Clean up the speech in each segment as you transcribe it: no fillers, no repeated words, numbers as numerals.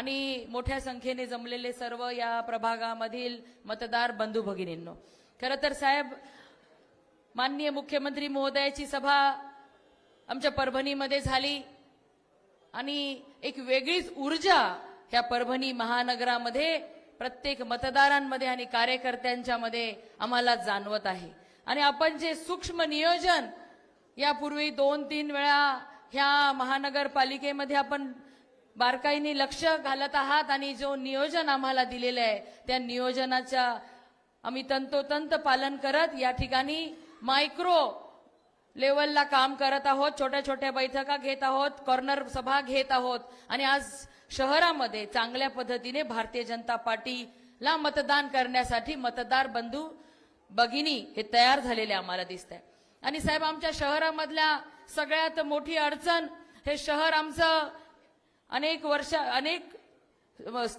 आणि मोठ्या संख्येने जमलेले सर्व या प्रभागामधील मतदार बंधू भगिनींनो, खरं तर साहेब, माननीय मुख्यमंत्री महोदयाची सभा आमच्या परभणीमध्ये झाली आणि एक वेगळीच ऊर्जा ह्या परभणी महानगरामध्ये प्रत्येक मतदारांमध्ये आणि कार्यकर्त्यांच्या मध्ये आम्हाला जाणवत आहे। आणि आपण जे सूक्ष्म नियोजन यापूर्वी 2-3 वेळा ह्या महानगरपालिकेमध्ये आपण बारकाईने लक्ष घालत आहात आणि जो नियोजन आम्हाला दिलेलं आहे त्या नियोजनाच्या आम्ही तंतोतंत पालन करत या ठिकाणी मायक्रो लेवलला काम करत आहोत, छोट्या छोट्या बैठका घेत आहोत, कॉर्नर सभा घेत आहोत आणि आज शहरामध्ये चांगल्या पद्धतीने भारतीय जनता पार्टीला मतदान करण्यासाठी मतदार बंधू भगिनी हे तयार झालेले आम्हाला दिसत आहे। आणि साहेब, आमच्या शहरामधल्या सगळ्यात मोठी अडचण, हे शहर आमचं अनेक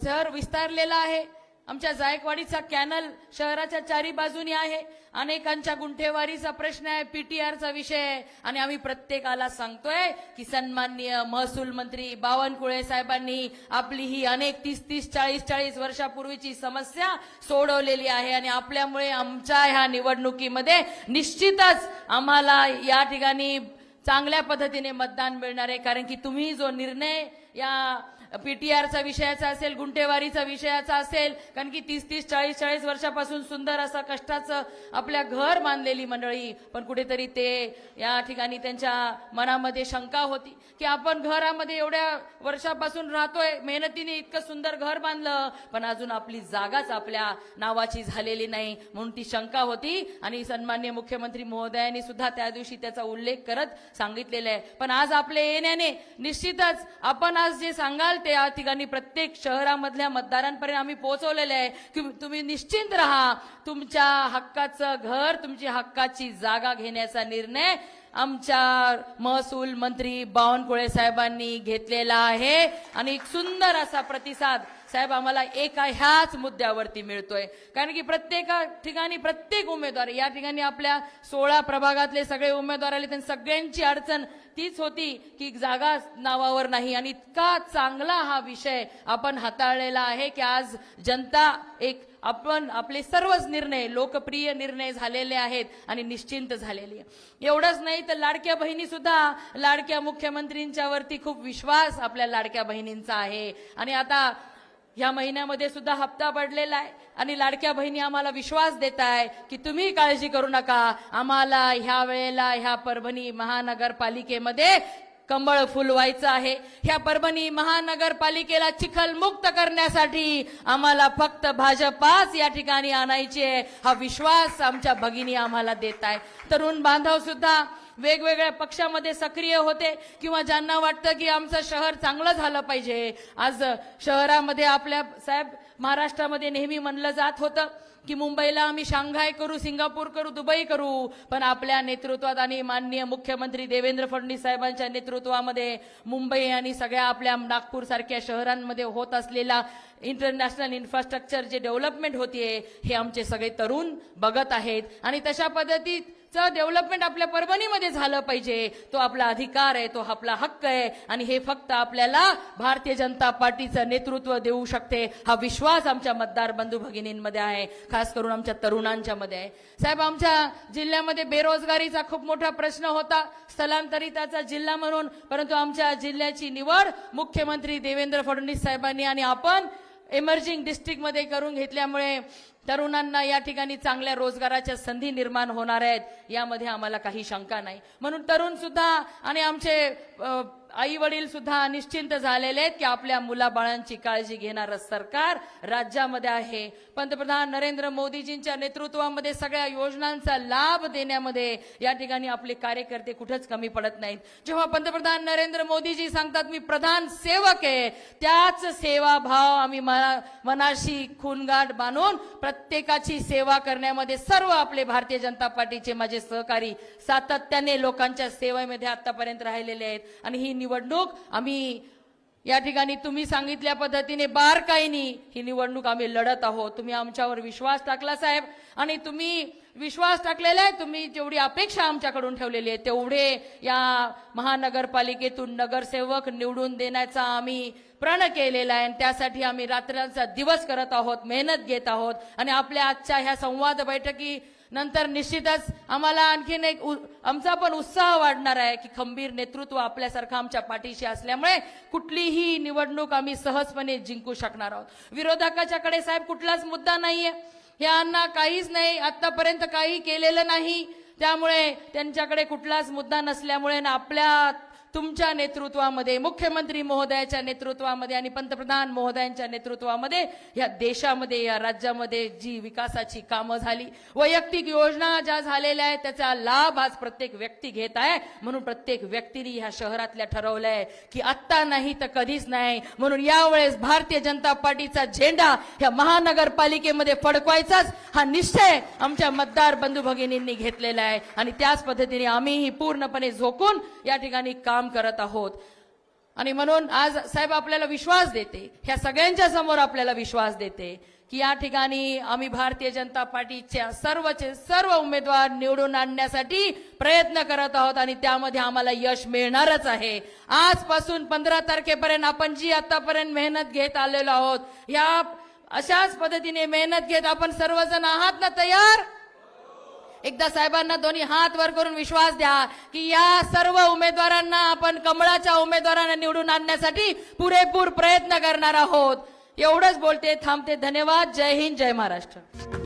शहर विस्तारलेलं आहे। आमच्या जायकवाडीचा कॅनल शहराच्या चारी बाजूनी आहे, अनेकांच्या गुंठेवारीचा प्रश्न आहे, पीटीआरचा विषय आहे आणि आम्ही प्रत्येकाला सांगतोय की सन्माननीय महसूल मंत्री बावनकुळे साहेबांनी आपली ही अनेक 30-30, 40-40 वर्षापूर्वीची समस्या सोडवलेली आहे आणि आपल्यामुळे आमच्या ह्या निवडणुकीमध्ये निश्चितच आम्हाला या ठिकाणी चांगल्या पद्धतीने मतदान मिळणार आहे। कारण की तुम्ही जो निर्णय या पीटीआरचा विषयाचा असेल, गुंठेवारीचा विषयाचा असेल, कारण की 30-30, 40-40 वर्षापासून सुंदर असं कष्टाचं आपल्या घर बांधलेली मंडळी, पण कुठेतरी ते या ठिकाणी त्यांच्या मनामध्ये शंका होती की आपण घरामध्ये एवढ्या वर्षापासून राहतोय, मेहनतीने इतकं सुंदर घर बांधलं, पण अजून आपली जागाच आपल्या नावाची झालेली नाही, म्हणून ती शंका होती। आणि सन्माननीय मुख्यमंत्री महोदयांनी सुद्धा त्या दिवशी त्याचा उल्लेख करत सांगितलेला आहे। पण आज आपल्या येण्याने निश्चितच आपण आज जे सांगाल ते या ठिकाणी प्रत्येक शहरामधल्या मतदारांपर्यंत आम्ही पोहोचवलेले आहे की तुम्ही निश्चिंत राहा, तुमच्या हक्काचं घर, तुमची हक्काची जागा घेण्याचा निर्णय आमच्या महसूल मंत्री बावनकुळे साहेबांनी घेतलेला आहे आणि एक सुंदर असा प्रतिसाद साहेब आम्हाला एका ह्याच मुद्द्यावरती मिळतोय। कारण की प्रत्येक ठिकाणी प्रत्येक उमेदवार, या ठिकाणी आपल्या 16 प्रभागातले सगळे उमेदवार आले, त्यांनी सगळ्यांची अडचण तीच होती की जागा नावावर नाही आणि इतका चांगला हा विषय आपण हाताळलेला आहे की आज जनता एक आपण आपले सर्वच निर्णय लोकप्रिय निर्णय झालेले आहेत आणि निश्चिंत झालेली आहे। एवढंच नाही तर लाडक्या बहिणी सुद्धा, लाडक्या मुख्यमंत्रींच्या वरती खूप विश्वास आपल्या लाडक्या बहिणींचा आहे आणि आता ह्या महिन्यामध्ये सुद्धा हप्ता पडलेला आहे आणि लाडक्या बहिणी आम्हाला विश्वास देत आहे की तुम्ही काळजी करू नका, आम्हाला ह्या वेळेला ह्या परभणी महानगरपालिकेमध्ये कंबळ फुलवायचं आहे। ह्या परभणी महानगरपालिकेला चिखलमुक्त करण्यासाठी आम्हाला फक्त भाजपाच या ठिकाणी आणायचे, हा विश्वास आमच्या भगिनी आम्हाला देत आहे। तरुण बांधव सुद्धा वेगवेगळ्या पक्षामध्ये सक्रिय होते किंवा ज्यांना वाटतं की आमचं शहर चांगलं झालं पाहिजे। आज शहरामध्ये आपल्या साहेब, महाराष्ट्रामध्ये नेहमी म्हणलं जात होतं की मुंबईला आम्ही शांघाय करू, सिंगापूर करू, दुबई करू, पण आपल्या नेतृत्वात आणि माननीय मुख्यमंत्री देवेंद्र फडणवीस साहेबांच्या नेतृत्वामध्ये मुंबई आणि सगळ्या आपल्या नागपूर सारख्या शहरांमध्ये होत असलेला इंटरनॅशनल इन्फ्रास्ट्रक्चर जे डेव्हलपमेंट होतीये हे आमचे सगळे तरुण बघत आहेत आणि तशा पद्धतीचं डेव्हलपमेंट आपल्या परभणीमध्ये झालं पाहिजे। तो आपला अधिकार आहे, तो आपला हक्क आहे आणि हे फक्त आपल्याला भारतीय जनता पार्टीचं नेतृत्व देऊ शकते, हा विश्वास आमच्या मतदार बंधू भगिनींमध्ये आहे, खास करून आमच्या तरुणांच्या मध्ये आहे। साहेब, आमच्या जिल्ह्यामध्ये बेरोजगारीचा खूप मोठा प्रश्न होता, स्थलांतरिताचा जिल्हा म्हणून, परंतु आमच्या जिल्ह्याची निवड मुख्यमंत्री देवेंद्र फडणवीस साहेबांनी आणि आपण इमर्जिंग डिस्ट्रिक्ट मध्ये करून घेतल्यामुळे तरुणांना या ठिकाणी चांगल्या रोजगाराच्या संधी निर्माण होणार आहेत, यामध्ये आम्हाला काही शंका नाही। म्हणून तरुण सुद्धा आणि आमचे आई वडील सुद्धा निश्चिंत झालेले आहेत की आपल्या मुलाबाळांची काळजी घेणारं सरकार राज्यामध्ये आहे। पंतप्रधान नरेंद्र मोदीजींच्या नेतृत्वामध्ये सगळ्या योजनांचा लाभ देण्यामध्ये या ठिकाणी आपले कार्यकर्ते कुठेच कमी पडत नाहीत। जेव्हा पंतप्रधान नरेंद्र मोदीजी सांगतात मी प्रधान सेवक आहे, त्याच सेवाभाव आम्ही मनाशी खूनगाठ बांधून प्रत्येकाची सेवा करण्यामध्ये सर्व आपले भारतीय जनता पार्टीचे माझे सहकारी सातत्याने लोकांच्या सेवेमध्ये आतापर्यंत राहिलेले आहेत आणि ही निवडणूक आम्ही या ठिकाणी तुम्ही सांगितल्या पद्धतीने बारकाईने ही निवडणूक आम्ही लढत आहोत. तुम्ही आमच्यावर विश्वास टाकला साहेब, आणि तुम्ही विश्वास टाकलेला आहे. तुम्ही जेवढी अपेक्षा आमच्याकडून ठेवलेली आहे तेवढे या महानगरपालिकेतून नगरसेवक निवडून देण्याचा आम्ही प्रण केलेला आहे. आणि त्यासाठी आम्ही रात्रचा दिवस करत आहोत, मेहनत घेत आहोत. आणि आपल्या आजच्या ह्या संवाद बैठकी नंतर निश्चितच आम्हाला आणखीन एक आमचा पण उत्साह वाढणार आहे की खंबीर नेतृत्व आपल्यासारखं आमच्या पाठीशी असल्यामुळे कुठलीही निवडणूक आम्ही सहजपणे जिंकू शकणार आहोत. विरोधकाच्याकडे साहेब कुठलाच मुद्दा नाहीये, यांना काहीच नाही, आतापर्यंत काही केलेलं नाही. त्यामुळे त्यांच्याकडे कुठलाच मुद्दा नसल्यामुळे ना आपल्या तुमच्या नेतृत्वामध्ये, मुख्यमंत्री महोदयाच्या नेतृत्वामध्ये आणि पंतप्रधान महोदयांच्या नेतृत्वामध्ये या देशामध्ये, या राज्यामध्ये जी विकासाची कामं झाली, वैयक्तिक योजना ज्या झालेल्या आहेत त्याचा लाभ आज प्रत्येक व्यक्ती घेत आहे. म्हणून प्रत्येक व्यक्तीने ह्या शहरातल्या ठरवलंय की आत्ता नाही तर कधीच नाही. म्हणून यावेळेस भारतीय जनता पार्टीचा झेंडा ह्या महानगरपालिकेमध्ये फडकवायचाच हा निश्चय आमच्या मतदार बंधू भगिनींनी घेतलेला आहे. आणि त्याच पद्धतीने आम्हीही पूर्णपणे झोकून या ठिकाणी काम करत आहोत. आणि म्हणून आज साहेब आपल्याला विश्वास देते, ह्या सगळ्यांच्या समोर आपल्याला विश्वास देते की या ठिकाणी आम्ही भारतीय जनता पार्टीच्या सर्व उमेदवार निवडून आणण्यासाठी प्रयत्न करत आहोत. आणि त्यामध्ये आम्हाला यश मिळणारच आहे. आजपासून 15 तारखेपर्यंत आपण जी आतापर्यंत मेहनत घेत आलेलो आहोत, या अशाच पद्धतीने मेहनत घेत आपण सर्वजण आहात ना तयार? एकदा साहेबांना दोन्ही हात वर करून विश्वास द्या की या सर्व उमेदवारांना आपण कमळाच्या उमेदवारांना निवडून आणण्यासाठी पुरेपूर प्रयत्न करणार आहोत. एवढंच बोलते, थांबते. धन्यवाद. जय हिंद, जय महाराष्ट्र.